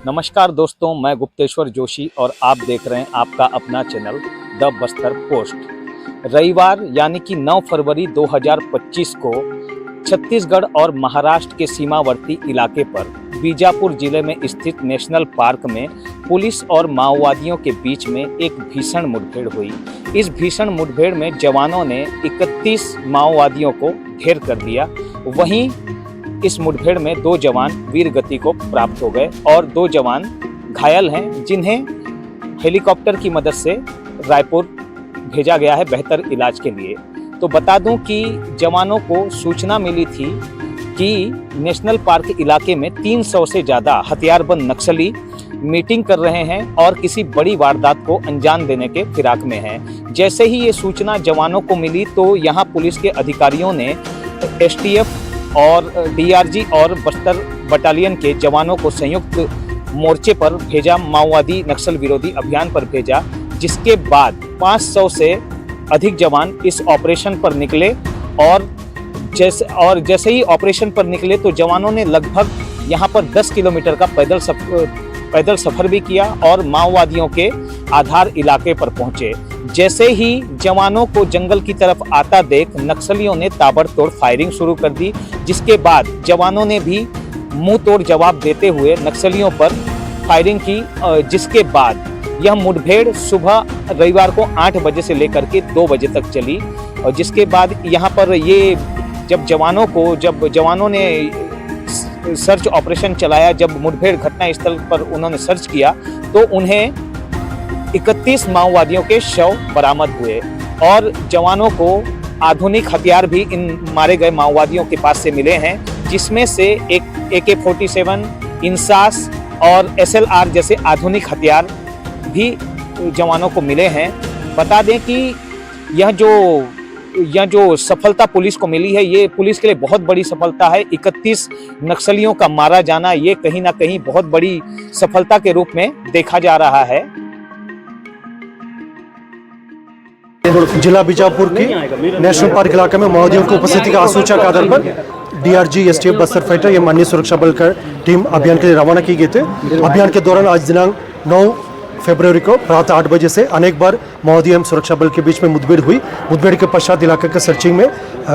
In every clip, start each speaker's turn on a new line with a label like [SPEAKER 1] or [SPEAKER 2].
[SPEAKER 1] नमस्कार दोस्तों, मैं गुप्तेश्वर जोशी और आप देख रहे हैं आपका अपना चैनल द बस्तर पोस्ट। रविवार यानी कि 9 फरवरी 2025 को छत्तीसगढ़ और महाराष्ट्र के सीमावर्ती इलाके पर बीजापुर जिले में स्थित नेशनल पार्क में पुलिस और माओवादियों के बीच में एक भीषण मुठभेड़ हुई। इस भीषण मुठभेड़ में जवानों ने 31 माओवादियों को ढेर कर दिया। वहीं इस मुठभेड़ में 2 जवान वीर गति को प्राप्त हो गए और 2 जवान घायल हैं, जिन्हें हेलीकॉप्टर की मदद से रायपुर भेजा गया है बेहतर इलाज के लिए। तो बता दूं कि जवानों को सूचना मिली थी कि नेशनल पार्क इलाके में 300 से ज़्यादा हथियारबंद नक्सली मीटिंग कर रहे हैं और किसी बड़ी वारदात को अंजाम देने के फिराक में हैं। जैसे ही ये सूचना जवानों को मिली तो यहाँ पुलिस के अधिकारियों ने एसटीएफ और डीआरजी और बस्तर बटालियन के जवानों को संयुक्त मोर्चे पर भेजा, माओवादी नक्सल विरोधी अभियान पर भेजा, जिसके बाद 500 से अधिक जवान इस ऑपरेशन पर निकले और जैसे ही ऑपरेशन पर निकले तो जवानों ने लगभग यहाँ पर 10 किलोमीटर का पैदल सफर भी किया और माओवादियों के आधार इलाके पर पहुंचे। जैसे ही जवानों को जंगल की तरफ आता देख नक्सलियों ने ताबड़तोड़ फायरिंग शुरू कर दी, जिसके बाद जवानों ने भी मुंह तोड़ जवाब देते हुए नक्सलियों पर फायरिंग की, जिसके बाद यह मुठभेड़ सुबह रविवार को 8 बजे से लेकर के 2 बजे तक चली। और जिसके बाद यहाँ पर जब जवानों ने सर्च ऑपरेशन चलाया, जब मुठभेड़ घटना स्थल पर उन्होंने सर्च किया तो उन्हें 31 माओवादियों के शव बरामद हुए और जवानों को आधुनिक हथियार भी इन मारे गए माओवादियों के पास से मिले हैं, जिसमें से एक AK-47, इंसास और SLR जैसे आधुनिक हथियार भी जवानों को मिले हैं। बता दें कि यह जो सफलता पुलिस को मिली है, ये पुलिस के लिए बहुत बड़ी सफलता है। 31 नक्सलियों का मारा जाना ये कहीं ना कहीं बहुत बड़ी सफलता के रूप में देखा जा रहा है।
[SPEAKER 2] जिला बीजापुर के नेशनल पार्क इलाके में माओवादियों की उपस्थिति का आसूचना के आधार पर डीआरजी, एसटीएफ, बस्तर फाइटर या माननीय सुरक्षा बल का टीम अभियान के लिए रवाना की गई थे। अभियान के दौरान आज दिनांक 9 फरवरी को रात 8 बजे से अनेक बार माओवादी एवं सुरक्षा बल के बीच में मुठभेड़ हुई। मुठभेड़ के पश्चात इलाके के सर्चिंग में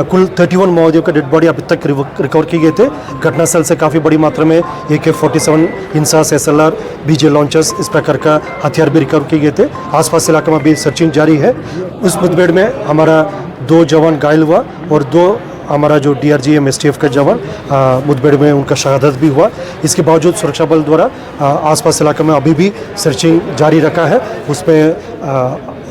[SPEAKER 2] कुल 31 माओवादियों के डेड बॉडी अभी तक रिकवर किए गए थे। घटनास्थल से काफ़ी बड़ी मात्रा में AK-47, INSAS, SLR, BJ launchers इस प्रकार का हथियार भी रिकवर किए गए थे। आसपास इलाके में भी सर्चिंग जारी है। उस मुठभेड़ में हमारा 2 जवान घायल हुआ और 2 हमारा जो डीआरजी एम STF का जवान मुठभेड़ में उनका शहादत भी हुआ। इसके बावजूद सुरक्षा बल द्वारा आसपास इलाके में अभी भी सर्चिंग जारी रखा है। उसमें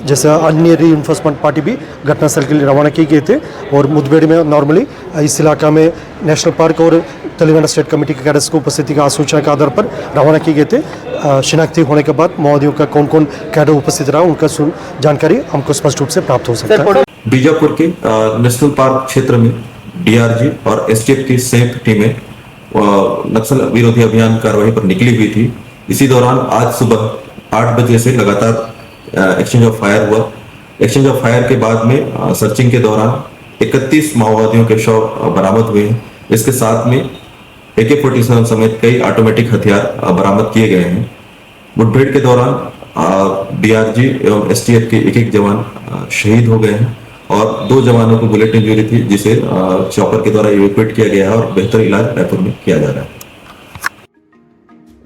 [SPEAKER 2] जैसे अन्य रीइंफोर्समेंट पार्टी भी घटनास्थल के लिए रवाना किए गए थे और मुठभेड़ में नॉर्मली इस इलाका में नेशनल पार्क और तेलंगाना स्टेट कमेटी के कैडेट्स को उपस्थिति का आसूचना के आधार पर रवाना किए गए थे। शिनाख्ती होने के बाद माओवादियों का कौन कौन कैडर उपस्थित रहा उनका जानकारी हमको स्पष्ट रूप से प्राप्त हो सकता है।
[SPEAKER 3] बीजापुर के नेशनल पार्क क्षेत्र में डीआरजी और एसटीएफ की संयुक्त टीमें नक्सल विरोधी अभियान कार्रवाई पर निकली हुई थी। इसी दौरान आज सुबह 8 बजे से लगातार एक्सचेंज ऑफ फायर हुआ। एक्सचेंज ऑफ फायर के बाद में सर्चिंग के दौरान 31 माओवादियों के शव बरामद हुए हैं। इसके साथ में AK-47 समेत कई ऑटोमेटिक हथियार बरामद किए गए हैं। मुठभेड़ के दौरान डीआरजी एवं एसटीएफ के एक जवान शहीद हो गए हैं और 2 जवानों को बुलेट इंजरी थी, जिसे चॉपर के द्वारा इवैक्यूएट किया गया है और बेहतर इलाज रायपुर में किया जा रहा है।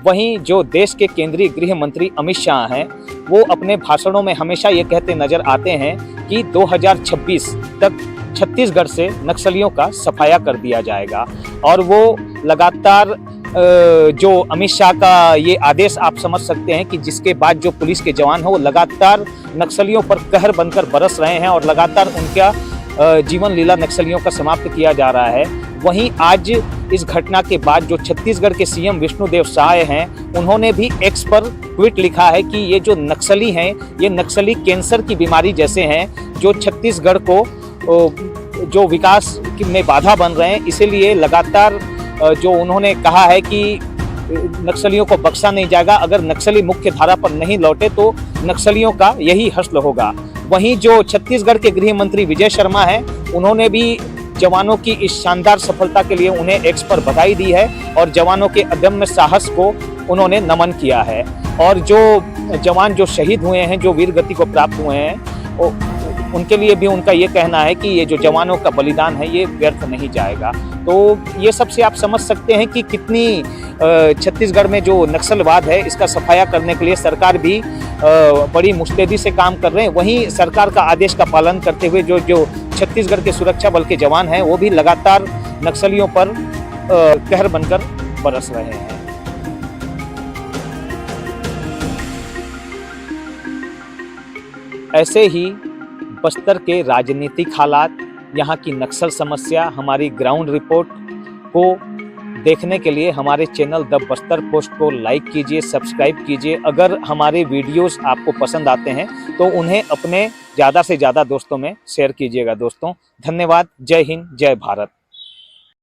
[SPEAKER 1] वहीं जो देश के केंद्रीय गृह मंत्री अमित शाह हैं, वो अपने भाषणों में हमेशा ये कहते नजर आते हैं कि 2026 तक छत्तीसगढ़ से नक्सलियों का सफाया कर दिया जाएगा। और वो लगातार जो अमित शाह का ये आदेश आप समझ सकते हैं कि जिसके बाद जो पुलिस के जवान हैं वो लगातार नक्सलियों पर कहर बनकर बरस रहे हैं और लगातार उनका जीवन लीला नक्सलियों का समाप्त किया जा रहा है। वहीं आज इस घटना के बाद जो छत्तीसगढ़ के सीएम विष्णुदेव साय हैं, उन्होंने भी एक्स पर ट्वीट लिखा है कि ये जो नक्सली हैं, ये नक्सली कैंसर की बीमारी जैसे हैं जो छत्तीसगढ़ को जो विकास में बाधा बन रहे हैं। इसीलिए लगातार जो उन्होंने कहा है कि नक्सलियों को बख्शा नहीं जाएगा। अगर नक्सली मुख्य धारा पर नहीं लौटे तो नक्सलियों का यही हश्र होगा। वहीं जो छत्तीसगढ़ के गृह मंत्री विजय शर्मा हैं, उन्होंने भी जवानों की इस शानदार सफलता के लिए उन्हें एक्स पर बधाई दी है और जवानों के अदम्य साहस को उन्होंने नमन किया है। और जो जवान जो शहीद हुए हैं, जो वीर गति को प्राप्त हुए हैं, उनके लिए भी उनका ये कहना है कि ये जो जवानों का बलिदान है ये व्यर्थ नहीं जाएगा। तो ये सबसे आप समझ सकते हैं कि कितनी छत्तीसगढ़ में जो नक्सलवाद है इसका सफाया करने के लिए सरकार भी बड़ी मुस्तैदी से काम कर रहे हैं। वहीं सरकार का आदेश का पालन करते हुए जो छत्तीसगढ़ के सुरक्षा बल के जवान हैं वो भी लगातार नक्सलियों पर कहर बनकर बरस रहे हैं। ऐसे ही बस्तर के राजनीतिक हालात, यहाँ की नक्सल समस्या, हमारी ग्राउंड रिपोर्ट को देखने के लिए हमारे चैनल द बस्तर पोस्ट को लाइक कीजिए, सब्सक्राइब कीजिए। अगर हमारे वीडियोस आपको पसंद आते हैं तो उन्हें अपने ज़्यादा से ज़्यादा दोस्तों में शेयर कीजिएगा। दोस्तों धन्यवाद। जय हिंद, जय भारत।